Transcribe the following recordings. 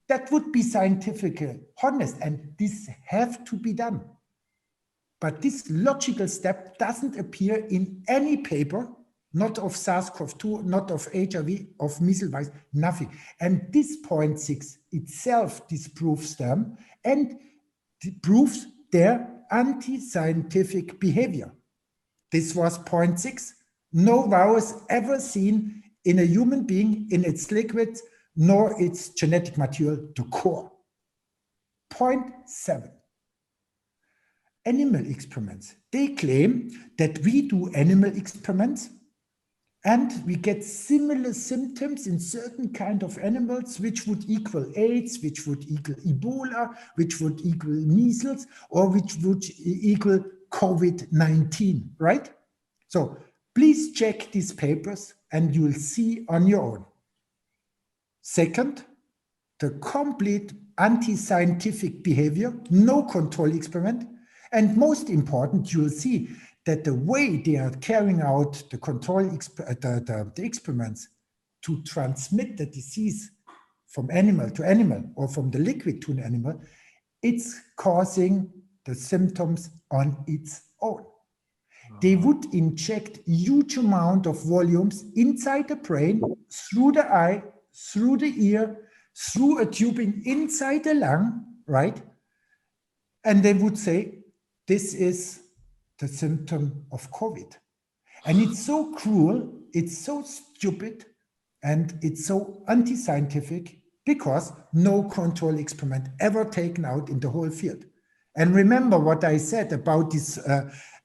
That would be scientifically honest, and this have to be done. But this logical step doesn't appear in any paper, not of SARS-CoV-2, not of HIV, of measles virus, nothing. And this point 6 itself disproves them and proves their anti-scientific behavior. This was point 6. No virus ever seen in a human being, in its liquids, nor its genetic material to core. Point 7. Animal experiments. They claim that we do animal experiments and we get similar symptoms in certain kind of animals, which would equal AIDS, which would equal Ebola, which would equal measles, or which would equal COVID-19, right? So please check these papers and you'll see on your own. Second, the complete anti-scientific behavior, no control experiment. And most important, you'll see that the way they are carrying out the control the experiments to transmit the disease from animal to animal or from the liquid to an animal, it's causing the symptoms on its own. They would inject huge amount of volumes inside the brain, through the eye, through the ear, through a tubing inside the lung, right? And they would say, this is the symptom of COVID. And it's so cruel, it's so stupid, and it's so anti-scientific because no control experiment ever taken out in the whole field. And remember what I said about this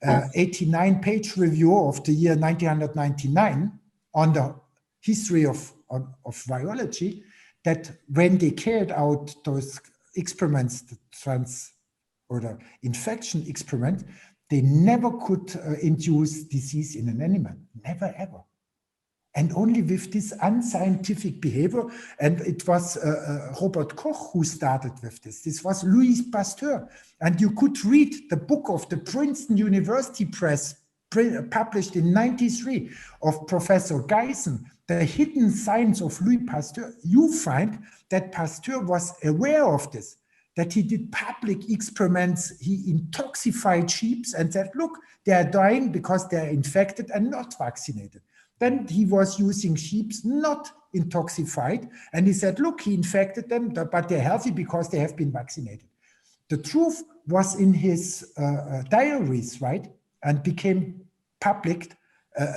89-page review of the year 1999 on the history of virology, that when they carried out those experiments, the infection experiment, they never could induce disease in an animal, never ever. And only with this unscientific behavior, and it was Robert Koch who started with this. This was Louis Pasteur. And you could read the book of the Princeton University Press, published in '93, of Professor Geisen, The Hidden Science of Louis Pasteur. You find that Pasteur was aware of this, that he did public experiments, he intoxicated sheep and said, look, they are dying because they are infected and not vaccinated. Then he was using sheep not intoxicated, and he said, look, he infected them, but they're healthy because they have been vaccinated. The truth was in his diaries, right, and became public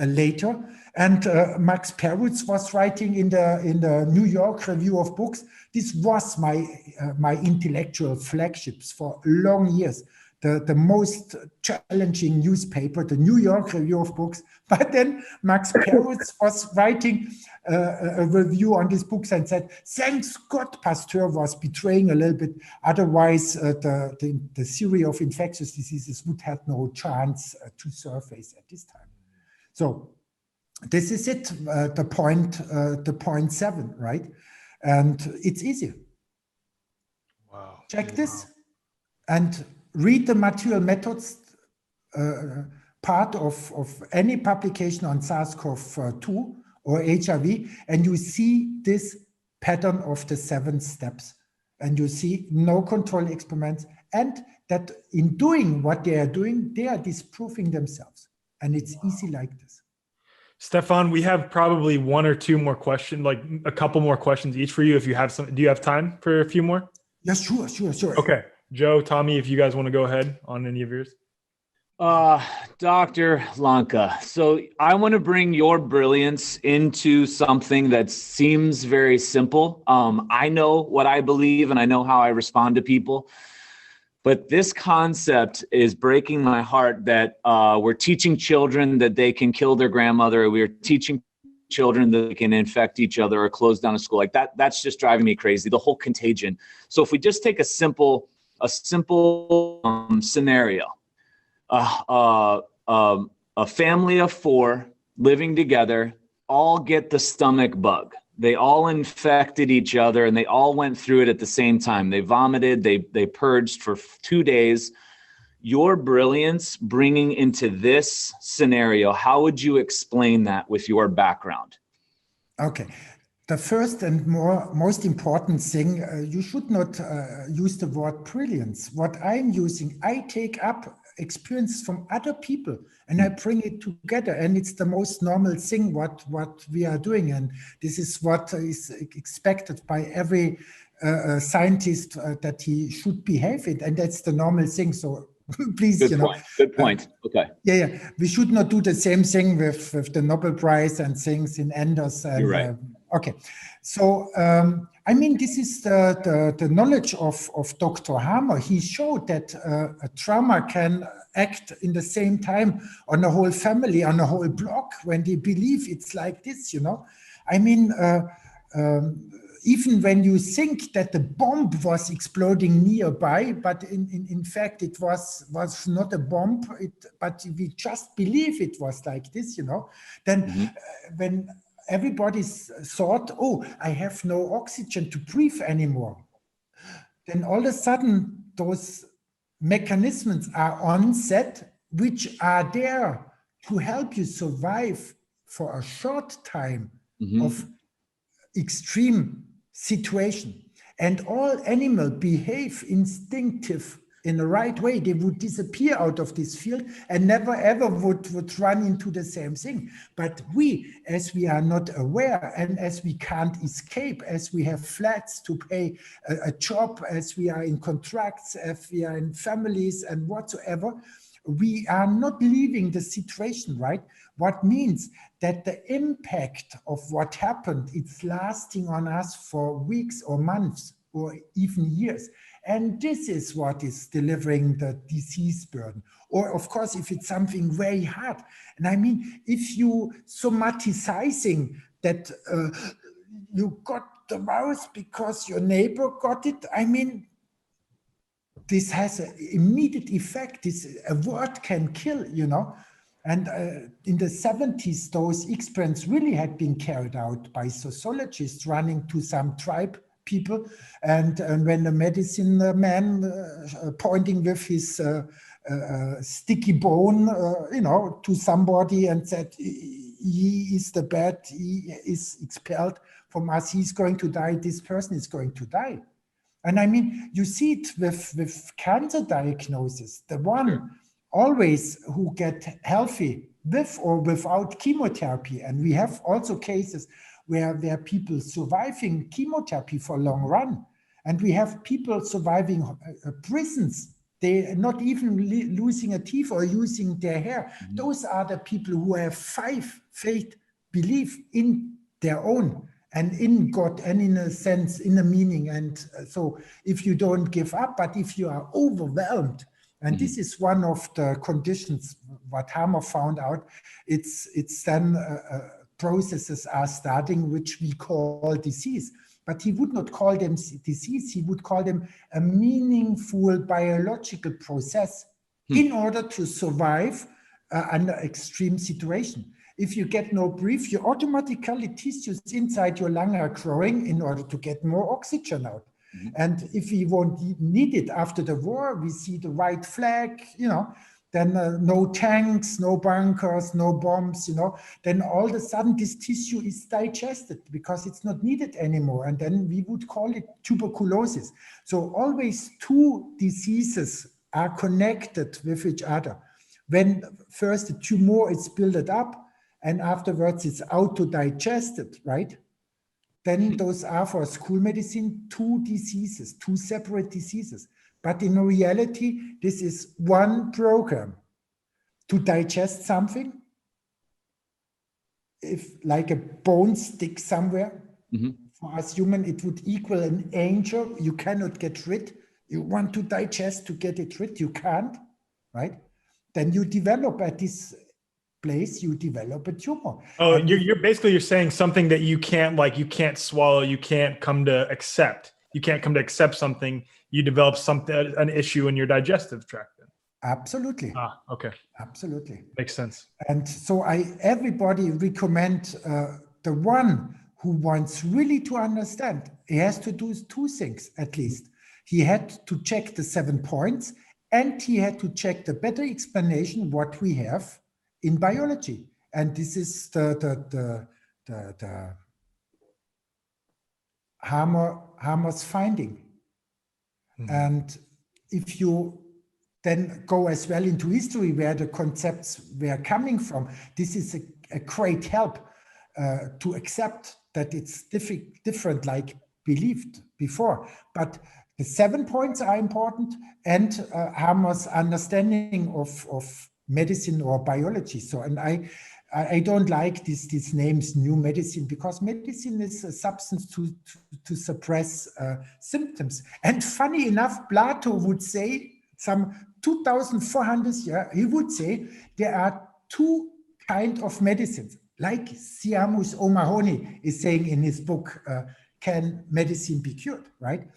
later. And Max Perutz was writing in the New York Review of Books. This was my intellectual flagships for long years. The most challenging newspaper, the New York Review of Books. But then Max Perutz was writing a review on these books and said, thanks God Pasteur was betraying a little bit. Otherwise, the theory of infectious diseases would have no chance to surface at this time. So this is it, the point 7, right? And it's easy. Wow. Check this and read the material methods part of any publication on SARS-CoV-2 or HIV, and you see this pattern of the 7 steps. And you see no control experiments, and that in doing what they are doing, they are disproving themselves. And it's easy like this. Stefan, we have probably 1 or 2 more questions, like a couple more questions each for you. If you have some, do you have time for a few more? Yes, sure. Okay. Joe, Tommy, if you guys want to go ahead on any of yours. Dr. Lanka, so I want to bring your brilliance into something that seems very simple. I know what I believe and I know how I respond to people. But this concept is breaking my heart that we're teaching children that they can kill their grandmother. We're teaching children that they can infect each other or close down a school. Like that's just driving me crazy, the whole contagion. So if we just take a simple scenario, a family of 4 living together, all get the stomach bug. They all infected each other and they all went through it at the same time. They vomited, they purged for 2 days. Your brilliance bringing into this scenario, how would you explain that with your background? Okay. the first and most important thing, you should not use the word brilliance. What I'm using, I take up experience from other people and I bring it together, and it's the most normal thing what we are doing, and this is what is expected by every scientist that he should behave it, and that's the normal thing. So please, Good point. Okay. Yeah, we should not do the same thing with the Nobel Prize and things in Anders. And, you're right. Okay, so I mean, this is the knowledge of Dr. Hammer. He showed that a trauma can act in the same time on a whole family, on a whole block, when they believe it's like this, I mean, even when you think that the bomb was exploding nearby, but in fact it was not a bomb, but we just believe it was like this, then when everybody thought, oh, I have no oxygen to breathe anymore, then all of a sudden those mechanisms are on set, which are there to help you survive for a short time of extreme situation. And all animals behave instinctive in the right way. They would disappear out of this field and never ever would run into the same thing. But we, as we are not aware and as we can't escape, as we have flats to pay a job, as we are in contracts, as we are in families and whatsoever, we are not leaving the situation, right? What means that the impact of what happened, it's lasting on us for weeks or months or even years. And this is what is delivering the disease burden. Or of course, if it's something very hard. And I mean, if you somatizing that you got the virus because your neighbor got it, I mean, this has an immediate effect. A word can kill, And in the 70s, those experiments really had been carried out by sociologists running to some tribe people. And when the medicine man pointing with his sticky bone, to somebody and said, he is the bad, he is expelled from us, he's going to die, this person is going to die. And I mean, you see it with cancer diagnosis. The one always who get healthy with or without chemotherapy. And we have also cases where people surviving chemotherapy for a long run. And we have people surviving prisons. They not even losing a teeth or using their hair. Those are the people who have faith, belief in their own and in God and in a sense, in a meaning. And so if you don't give up, but if you are overwhelmed, and this is one of the conditions what Hammer found out, it's then processes are starting which we call disease. But he would not call them disease, he would call them a meaningful biological process in order to survive under extreme situation. If you get no breath, you automatically tissues inside your lung are growing in order to get more oxygen out. And if we won't need it after the war, we see the white flag, then no tanks, no bunkers, no bombs, then all of a sudden this tissue is digested because it's not needed anymore. And then we would call it tuberculosis. So always two diseases are connected with each other. When first the tumor is built up and afterwards it's auto-digested, right? Then those are for school medicine, two separate diseases. But in reality, this is one program to digest something. If like a bone sticks somewhere, for us human, it would equal an angel. You cannot get rid. You want to digest to get it rid, you can't, right? Then you develop at this place, you develop a tumor. Oh, you're saying something that you can't swallow, you can't come to accept. You can't come to accept something. You develop an issue in your digestive tract. Then. Absolutely. Okay. Absolutely. Makes sense. And so everybody recommend the one who wants really to understand, he has to do two things at least. He had to check the 7 points and he had to check the better explanation what we have in biology. And this is the Hamer's finding. And if you then go as well into history where the concepts were coming from, this is a great help to accept that it's different like believed before. But the 7 points are important, and Hamer's understanding of medicine or biology. So, and I don't like these names, new medicine, because medicine is a substance to suppress symptoms. And funny enough, Plato would say, some 2,400 years, he would say there are two kinds of medicines, like Siamus O'Mahony is saying in his book, Can Medicine Be Cured, right?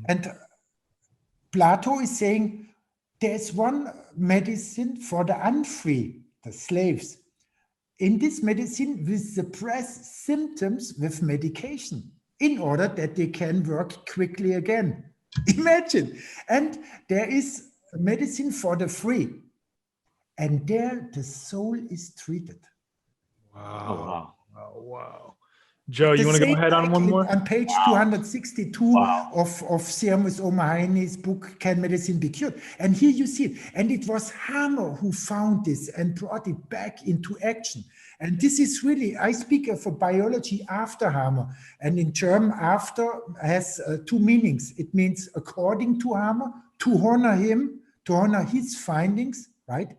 And Plato is saying there's one medicine for the unfree, the slaves. In this medicine, we suppress symptoms with medication in order that they can work quickly again. Imagine. And there is a medicine for the free. And there the soul is treated. Wow. Oh, wow. Wow. Wow. Joe, you want to go ahead on one more? On page 262 of Siamus O'Mahony's book, Can Medicine Be Cured? And here you see it. And it was Hamer who found this and brought it back into action. And this is really, I speak of a biology after Hamer. And in German, after has two meanings. It means according to Hamer, to honor him, to honor his findings, right?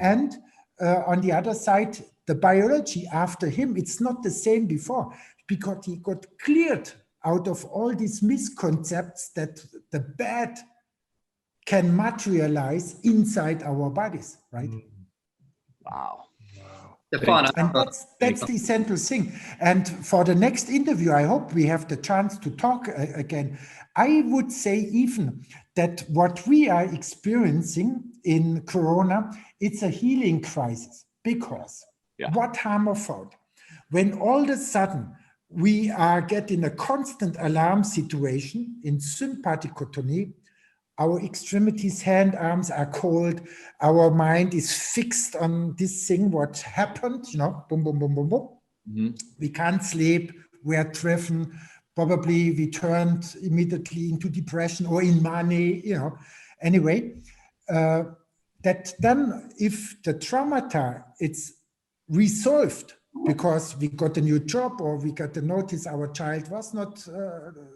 And on the other side, the biology after him, it's not the same before, because he got cleared out of all these misconceptions that the bad can materialize inside our bodies, right? Wow. Stefan, And that's the essential thing. And for the next interview, I hope we have the chance to talk again. I would say even that what we are experiencing in Corona, it's a healing crisis, because what Hamer found, when all of a sudden we are getting a constant alarm situation in sympathicotony, our extremities, hand, arms are cold, our mind is fixed on this thing, what happened, you know, boom, boom, boom, boom, boom. Mm-hmm. We can't sleep, we are driven, probably we turned immediately into depression or in money, you know. Anyway, that then if the traumata, it's resolved because we got a new job or we got the notice our child was not,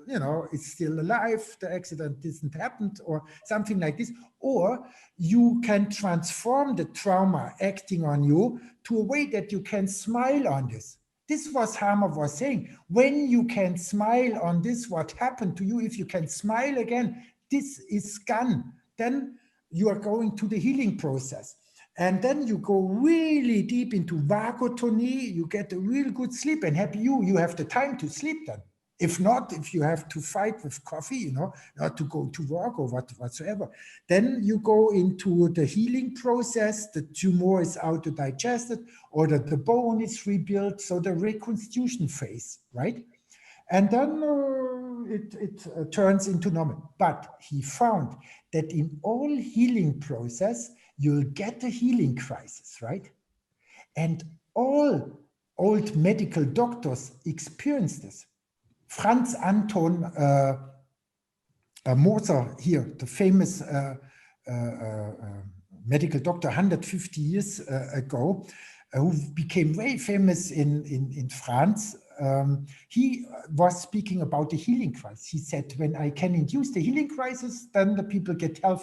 you know, it's still alive, the accident didn't happen or something like this, or you can transform the trauma acting on you to a way that you can smile on this. This was Hamer was saying, when you can smile on this, what happened to you, if you can smile again, this is gone. Then you are going to the healing process. And then you go really deep into vagotony, you get a real good sleep, and happy you have the time to sleep then. If not, if you have to fight with coffee, you know, not to go to work or whatsoever, then you go into the healing process, the tumor is auto-digested, or that the bone is rebuilt, so the reconstitution phase, right? And then it turns into normal. But he found that in all healing process, you'll get a healing crisis, right? And all old medical doctors experience this. Franz Anton Moser here, the famous medical doctor 150 years ago, who became very famous in France. He was speaking about the healing crisis. He said, when I can induce the healing crisis, then the people get healthy.